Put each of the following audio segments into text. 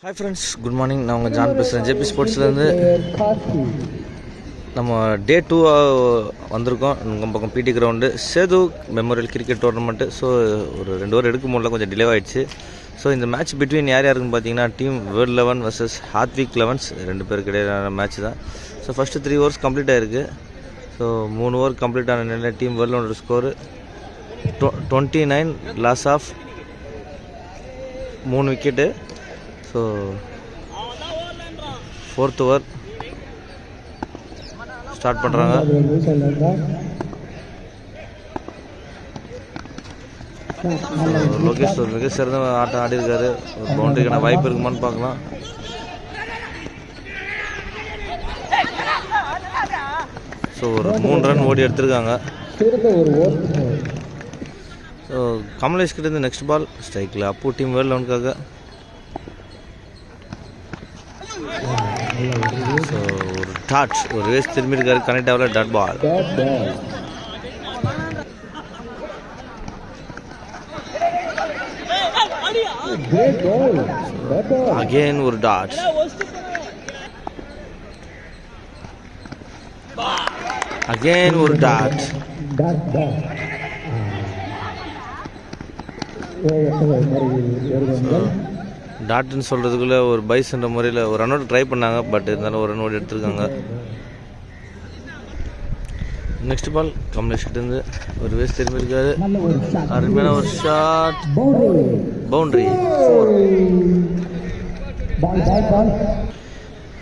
Hi friends, good morning. நான் உங்கள் John பேசுகிறேன். ஜேபி ஸ்போர்ட்ஸ்லேருந்து. நம்ம டே 2 வந்திருக்கோம். நம்ம பக்கம் PT ground Sethu memorial cricket tournament. So ஒரு 2 ஓவர் எடுக்க முடியல, கொஞ்சம் டிலே ஆகிடுச்சு. ஸோ இந்த மேட்ச் பிட்வீன் யார் யாருக்குன்னு பார்த்தீங்கன்னா டீம் வேர்ல்ட் 11 வர்சஸ் ஹாத்விக் 11 2 பேருக்கு இடையிலான மேட்ச் தான். ஸோ ஃபஸ்ட்டு 3 ஓவர்ஸ் கம்ப்ளீட் ஆகிருக்கு. ஸோ 3 ஓவர் கம்ப்ளீட் ஆன நிலையில் team world 11 score 29, loss of 3 wicket. So 4th over start பண்ணுறாங்க. லோகேஷ் ஒரு மிக சிறந்த ஆட்டம் ஆடி இருக்காரு. ஒரு பவுண்டரிக்கான வாய்ப்பு இருக்குமான்னு பார்க்கலாம். ஸோ ஒரு 3 ரன் ஓடி எடுத்திருக்காங்க. ஸோ கமலேஷ் கிட்ட இருந்து நெக்ஸ்ட் பால் ஸ்ட்ரைக்கில் அப்பு டீம் வேர்ல்ட் 11க்காக. ஸோ ஒரு டாட், ஒரு வேஸ்ட் திரும்பி இருக்காரு, கனெக்ட் ஆகல, டாட் பால். அகெயின் ஒரு டாட். அகெயின் ஒரு டாட். டாட்னு சொல்கிறதுக்குள்ளே ஒரு பைஸ்ன்ற முறையில் ஒரு ரன் அவுட் ட்ரை பண்ணாங்க. பட் இருந்தாலும் ஒரு ரன் அவுட் எடுத்திருக்காங்க. நெக்ஸ்ட் பால் கமலேஷ் கிட்டேருந்து ஒரு வேஸ்ட் திரும்பி இருக்காரு. அருமையான ஒரு ஷாட், பவுண்டரி.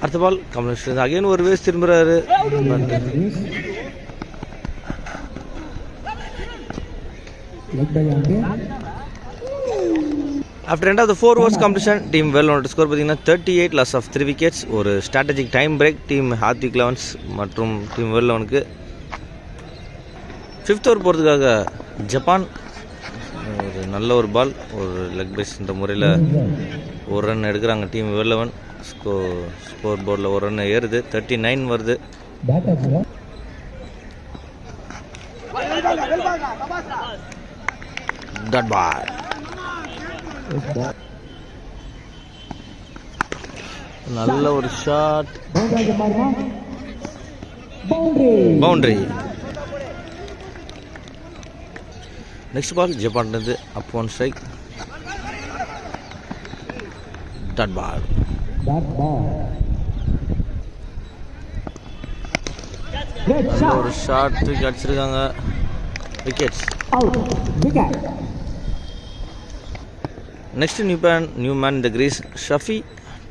அடுத்த பால் கமலேஷ் கிட்டேருந்து அகைன் ஒரு வேஸ்ட் திரும்புறாரு. After end of the 4 overs completion team world 11 score பார்த்தீங்கன்னா 38, லாஸ் ஆஃப் 3 wickets. ஒரு strategic time break team Hathvik 11 மற்றும் டீம் வேர்ல்ட் 11க்கு. 5th ஓவர் போகிறதுக்காக ஜப்பான் ஒரு நல்ல ஒரு பால், ஒரு லெக் பேஸ்ன்ற முறையில் ஒரு ரன் எடுக்கிறாங்க டீம் வேர்ல்ட் 11. ஸ்கோர் போர்டில் ஒரு ரன் ஏறுது, 39 வருது. Dot ball. நல்ல ஒரு ஷாட், பவுண்டரி. நெக்ஸ்ட் பால் ஜப்பான்லேருந்து up one strike, dot ball. நல்ல ஒரு ஷாட் தூக்கி அடிச்சிருக்காங்க, விக்கெட்ஸ். நெக்ஸ்ட் நியூ மேன் இந்த கிரீஸ் ஷஃபி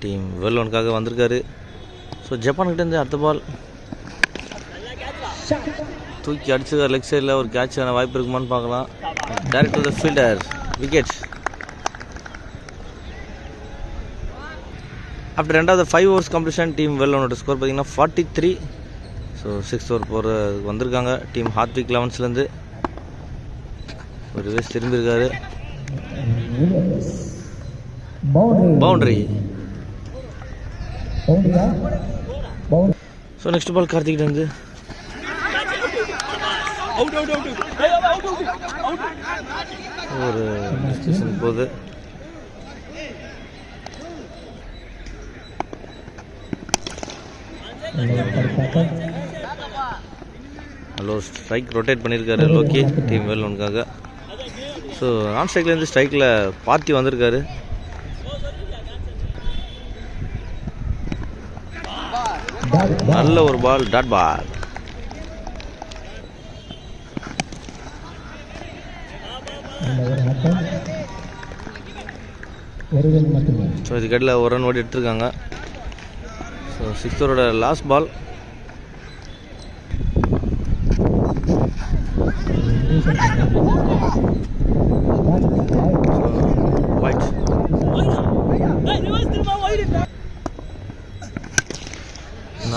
டீம் வேர்ல்ட் 11க்காக வந்திருக்காரு. ஸோ ஜப்பான்கிட்டேருந்து அடுத்த பால் தூக்கி அடிச்சிருக்காரு லெக் சைடில். ஒரு கேட்சான வாய்ப்பு இருக்குமான்னு பார்க்கலாம். Direct to the fielder, wickets. After ரெண்டாவது 5 overs completion team world 11 score பார்த்தீங்கன்னா 43. ஸோ 6th ஓவர் போகிற வந்திருக்காங்க டீம் ஹாத்விக் 11ஸ்லேருந்து. ஒரு வேஸ்ட் திரும்பியிருக்காரு, boundary. So next ball Karthik வந்து ஒரு ஸ்டேஷன் போகுது. ஹலோ ஸ்ட்ரைக் ரொட்டேட் பண்ணியிருக்காரு லோக்கி டீம் வேர்ல்ட் 11க்காக. ஸோ நான் ஸ்ட்ரைக்லேருந்து ஸ்ட்ரைக்கில் பார்த்தி வந்திருக்காரு. நல்ல ஒரு பால், டாட் பால். ஸோ இதுக்கடியில் ஒரு ரன் ஓடி எடுத்திருக்காங்க. ஸோ 6th ஓவரோட லாஸ்ட் பால்.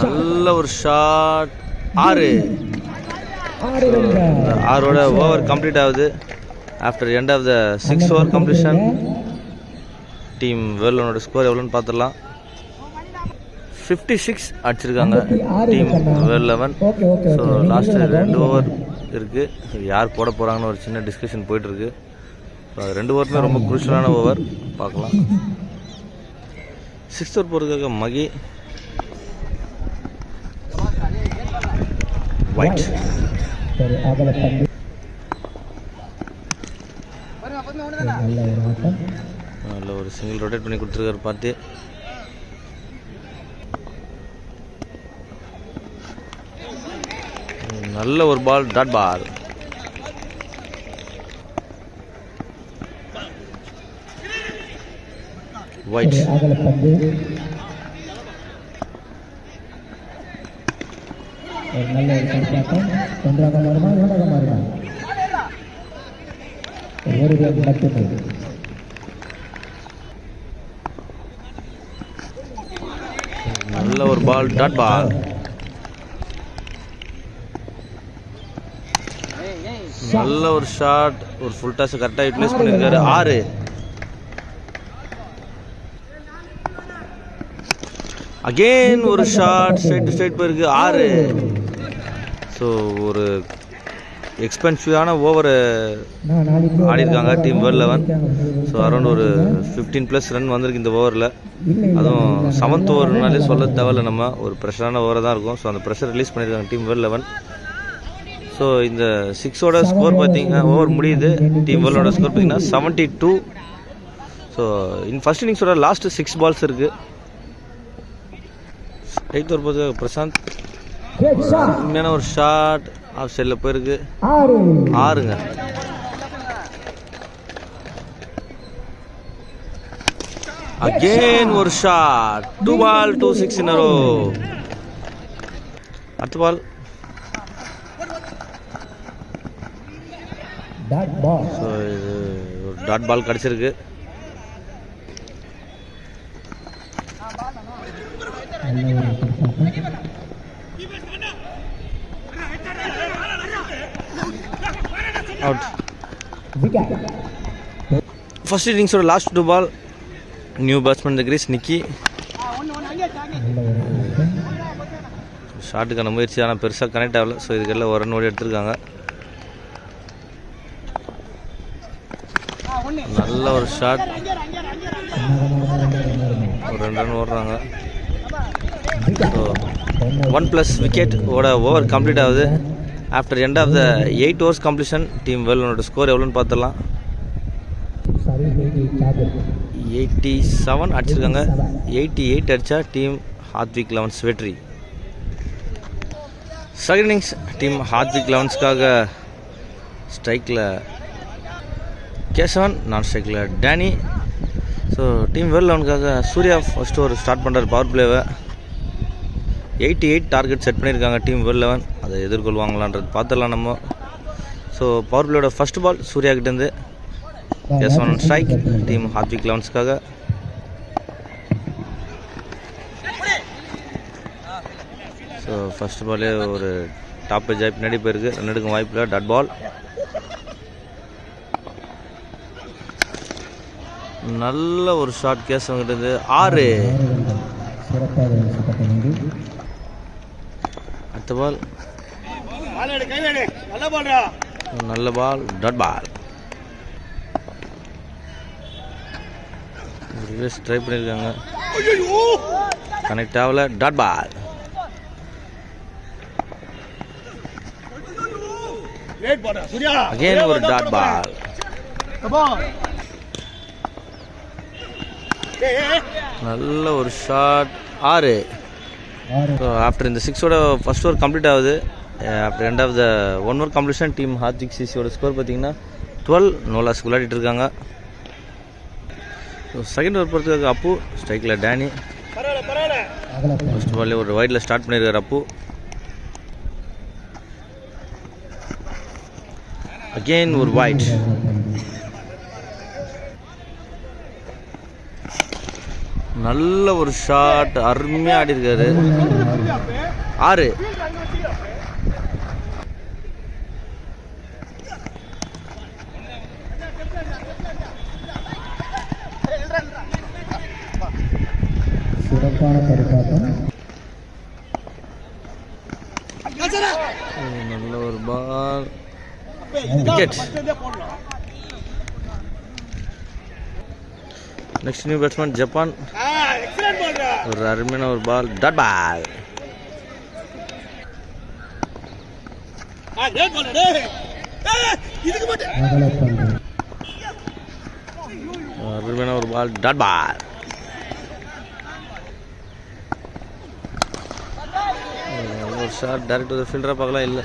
நல்ல ஒரு ஷாட், 6. 6ஓட ஓவர் கம்ப்ளீட் ஆகுது. After end of the 6th over completion team world 11 score எவ்வளோன்னு பார்த்துடலாம். 56 அடிச்சிருக்காங்க team world 11. So last 2 over இருக்குது. யார் போட போகிறாங்கன்னு ஒரு சின்ன டிஸ்கஷன் போயிட்டுருக்கு. 2 ஓவருமே ரொம்ப குரூஷியலான ஓவர் பார்க்கலாம். சிக்ஸ்த் ஓவர் போகிறதுக்காக மகி ஒயிட். நல்ல ஒரு சிங்கிள் ரொட்டேட் பண்ணி கொடுத்துருக்காரு பார்த்து. நல்ல ஒரு பால், டாட் பால். ஒயிட். நல்ல ஒரு பால், டாட் பால். நல்ல ஒரு ஷாட், ஒரு ஃபுல் டாஸ் கரெக்டாக யூட்டிலைஸ் பண்ணியிருக்காரு. 6. அகெயின் ஒரு ஷாட் ஸ்ட்ரைட் போயிருக்கு. 6. ஸோ ஒரு எக்ஸ்பென்சிவான ஓவர் ஆடிருக்காங்க டீம் வேர்ல்ட் 11. ஸோ அரௌண்ட் ஒரு 15+ ரன் வந்திருக்கு இந்த ஓவரில். அதுவும் 7th ஓவர்னாலே சொல்ல தேவையில்ல, நம்ம ஒரு ப்ரெஷரான ஓவராக தான் இருக்கும். ஸோ அந்த ப்ரெஷர் ரிலீஸ் பண்ணியிருக்காங்க டீம் வேர்ல்ட் 11. ஸோ இந்த 6ஓட ஸ்கோர் பார்த்தீங்கன்னா ஓவர் முடியுது. டீம் வேர்ல்டோட ஸ்கோர் பார்த்தீங்கன்னா 72. ஸோ ஃபர்ஸ்ட் இன்னிங்ஸோட லாஸ்ட் 6 பால்ஸ் இருக்குது. 8th ஓவர் போது பிரசாந்த் உண்மையான ஒரு ஷாட் ஆஃப் சைடில் போயிருக்கு. 6ங்க. அகெயின் ஒரு shot. 2 ball 2 6 in a row. அடுத்த பால். ஸோ இது ஒரு டாட் பால் கிடச்சிருக்கு. அவுட். ஃபர்ஸ்ட் இன்னிங்ஸோட லாஸ்ட் 2 பால். நியூ பேட்ஸ்மேன் இந்த கிரீஸ் நிக்கி. ஷாட்டுக்கான முயற்சி ஆனால் பெருசாக கனெக்ட் ஆகலை. ஸோ இதுக்கெல்லாம் ஒரு ரன் ஓடி எடுத்திருக்காங்க. நல்ல ஒரு ஷாட். ஒரு 2 ரன் ஓடுறாங்க. ஸோ 1+ விக்கெட் ஓட ஓவர் கம்ப்ளீட் ஆகுது. After end of the 8 overs completion team வேர்ல்டோட ஸ்கோர் எவ்வளோன்னு பார்த்துடலாம். 87 அடிச்சிருக்காங்க. 88 அடித்தா டீம் ஹாத்விக் 11 வெற்றி. செகண்ட் இன்னிங்ஸ் டீம் ஹாத்விக் 11க்காக ஸ்ட்ரைக்கில் கேசவன், நான் ஸ்ட்ரைக்கில் டேனி. ஸோ டீம் வேர்ல்ட் 11க்காக சூர்யா ஃபர்ஸ்ட் ஓவர் ஸ்டார்ட் பண்ணுறாரு பவர் பிளேவை. 88 டார்கெட் செட் பண்ணியிருக்காங்க டீம் வேர்ல்ட் 11. அதை எதிர்கொள்வாங்களான்றது பார்த்துடலாம் நம்ம. ஸோ பவர் பிளேயோட ஃபர்ஸ்ட் பால் சூர்யா கிட்டேருந்து. கேசவன் ஸ்ட்ரைக் டீம் ஹாத்விக் 11க்காக. ஸோ ஃபர்ஸ்ட் பாலே ஒரு டாப் பேஜ் ஆகி பின்னாடி போயிருக்கு. ரன் எடுக்கும் வாய்ப்பில்லை. Dot ball. நல்ல ஒரு ஷாட் கேசவன் கிட்டது. 6. அடுத்த பால். நல்ல ball, dot ball. Reverse try பண்ணியிருக்காங்க, கனெக்ட் ஆகல. Dot ball. அகைன் ஒரு டாட் பால். நல்ல ஒரு ஷாட். 6. ஆஃப்டர் இந்த 6ஓட ஃபர்ஸ்ட் ஓவர் கம்ப்ளீட் ஆகுது. After end of the 1 over completion team Hathvik சிசியோட ஸ்கோர் பார்த்தீங்கன்னா 12. நோ லாஸ் விளையாடிட்டு இருக்காங்க. செகண்ட் ஓவர் பொறுத்தவரைக்கும் அப்பு ஸ்ட்ரைக்கில் டேனி. ஃபர்ஸ்ட் பால்லே ஒரு வைடில் ஸ்டார்ட் பண்ணியிருக்காரு அப்பு. அகெயின் ஒரு வைட். நல்ல ஒரு ஷாட், அருமையாக ஆடி இருக்காரு. 6. நல்ல ஒரு ball, wicket. Next new batsman Japan. ஒரு அருமையான ஒரு பால், டாட் பால். அருமையான ஒரு பால், டாட் பால். ஒரு ஷாட் டைரக்ட் டு தி ஃபீல்டரா பார்க்கலாம். இல்லை,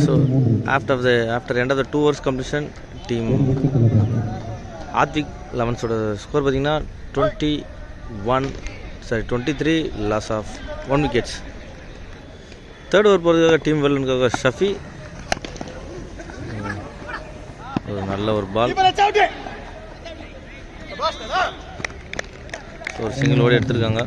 so after end of the 2 overs completion, team Atvik 11 ஓட ஸ்கோர் பார்த்தீங்கன்னா 23 loss of 1 wickets. Third over போகிறதுக்காக டீம் வெல்லனுக்காக ஷஃபி. ஒரு நல்ல ஒரு பால், ஒரு சிங்கிள் ஓடி எடுத்திருக்காங்க.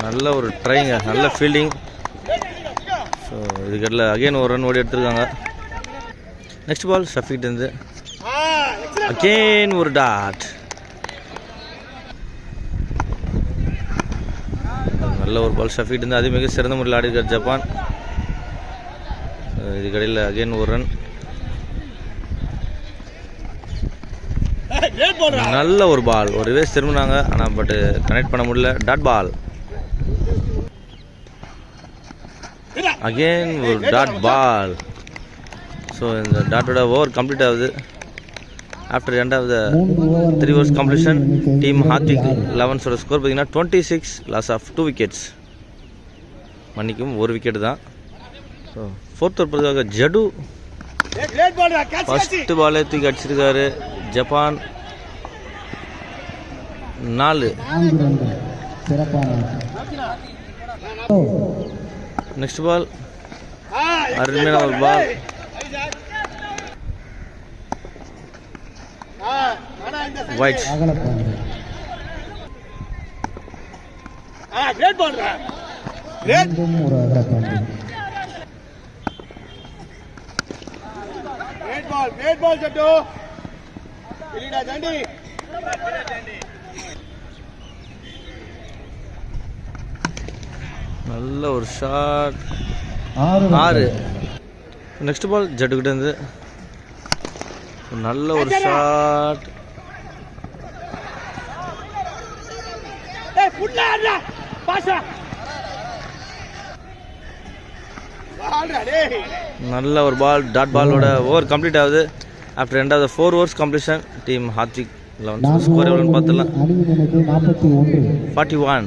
நல்ல ஒரு ட்ரைங்க, நல்ல ஃபீல்டிங். ஸோ இதுக்கடல அகெயின் ஒரு ரன் ஓடி எடுத்திருக்காங்க. நெக்ஸ்ட் பால் ஷஃபிகிட்டேருந்து அகெயின் ஒரு டாட். நல்ல ஒரு பால் ஷஃபிகிட்டேருந்து, அது மிக சிறந்த முறையில் ஆடி இருக்கார் ஜப்பான். இதுக்கடையில் அகெயின் ஒரு ரன். நல்ல ஒரு பால், ஒரு வேஸ் திரும்பினாங்க, ஆனால் பட் கனெக்ட் பண்ண முடியல. டாட் பால், அகெயின் ஒரு டாட் பால். ஸோ இந்த டாட்டோட ஓவர் கம்ப்ளீட் ஆகுது. After end of the 3 overs completion, team Advik 11 ஓட ஸ்கோர் பார்த்தீங்கன்னா 26 loss of 2 wickets. மன்னிக்கும், ஒரு விக்கெட் தான். ஸோ ஃபோர்த் ஓவர் பொறுத்தவரை ஜடு ஃபர்ஸ்ட் பாலே தூக்கி அடிச்சிருக்காரு. ஜப்பான் 4. நெக்ஸ்ட் பால் அருமையான ஒரு பால், வைட். நல்ல ஒரு ஷாட், 6. நெக்ஸ்ட் பால் ஜட்டுக்கிட்ட இருந்து நல்ல ஒரு ஷாட். நல்ல ஒரு பால், டாட் பாலோட ஓவர் கம்ப்ளீட் ஆகுது. After end of the 4 overs completion, team Advik 11 score எவ்வளோன்னு பார்த்துலாம். 41.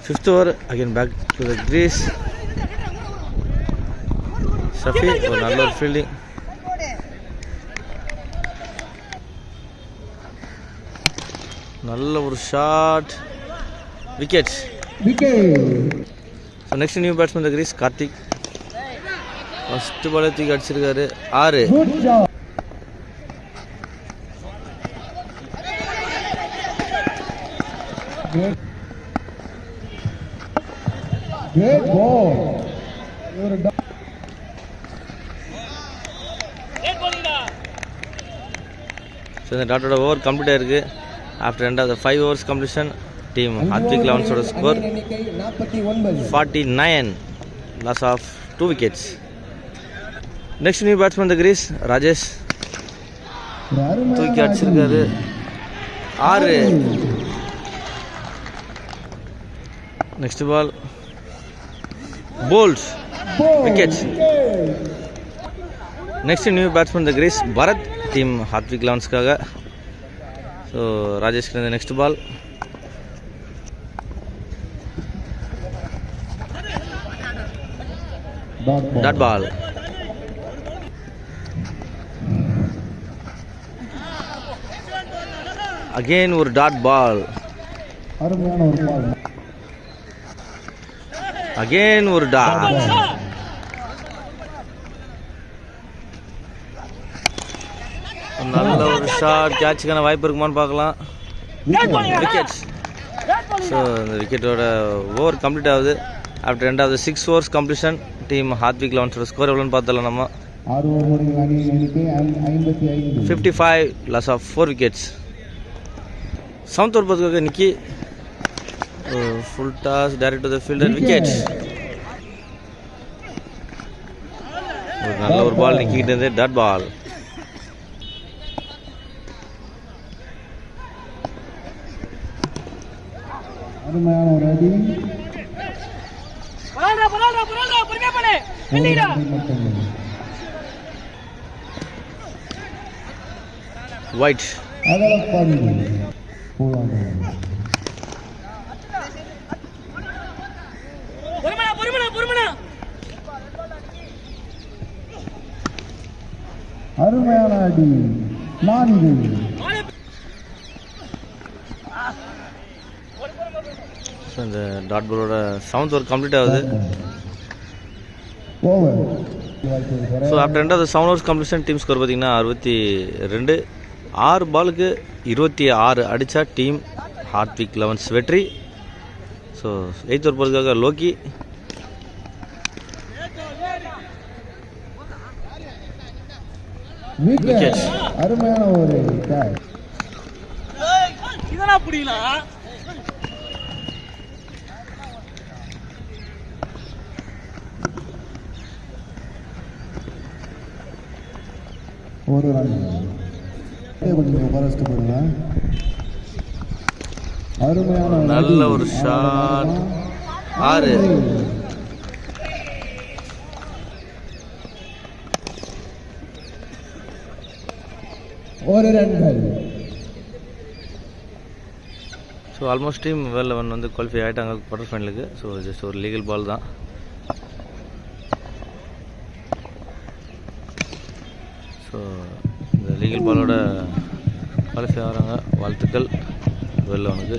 Fifth over again back to the crease. Shafi ஒரு நல்ல ஒரு ஃபீல்டிங். நல்ல ஒரு shot, wicket. So next new batsman the crease Karthik. First பாலே தூக்கி அடிச்சிருக்காரு, 6. ஸோ இந்த டாட்டோட ஓவர் கம்ப்ளீட் ஆயிருக்கு. After end of the 5 overs completion, team Advik 11 ஓட score 49 loss of 2 wickets. Next new batsman the crease Rajesh. தூக்கி அடிச்சிருக்காரு, 6. Next ball bowled, wicket. Next new batsman the crease Bharat, team Athvik 11க்காக. ஸோ ராஜேஷ்க்கு next ball dot ball. Again ஒரு dot ball, again ஒரு dot. நல்ல ஒரு shot, கேட்சுக்கான வாய்ப்பு இருக்குமான்னு பார்க்கலாம். விக்கெட். ஸோ இந்த விக்கெட்டோட ஓவர் கம்ப்ளீட் ஆகுது. After end of the 6 overs completion, team Advik 11 score எவ்வளோன்னு பார்த்தலாம் நம்ம. 55 loss of 4 wickets. 7th over பார்த்துக்காக Nikki Full toss direct to the fielder, wicket. ஒரு நல்ல ஒரு பால் நிக்கிட்டு டாட் பால். அருமையான ஒரு அடி. White. அருமையான அடி 4. இந்த டாட் பாலோட 7th ஓவர் கம்ப்ளீட் ஆகுது. Over. So after end of the 7 overs completion team score பார்த்தீங்கன்னா 62. 6 பாலுக்கு 26 அடித்தா டீம் ஹார்ட்விக் 11 வெற்றி. ஸோ 8th ஓவர் போகிறதுக்காக லோக்கி. விக்கெட். அருமையான ஒரு கேட்ச். இதெல்லாம் புரியலாம். ஒரு ரன். கொஞ்சம் ஃபாரஸ்ட் போடுங்க. அருமையான நல்ல ஒரு ஷாட். 6. ஒரு ரன்கள். ஸோ ஆல்மோஸ்ட் டீம் வேர்ல்ட் 11 வந்து குவாலிஃபை ஆகிட்டாங்க குவார்டர் ஃபைனலுக்கு. ஸோ ஜஸ்ட் ஒரு லீகல் பால் தான். ஸோ இந்த லீகல் பாலோட குவாலிஃபை ஆகிறாங்க. வாழ்த்துக்கள் வேர்ல்ட் 11க்கு.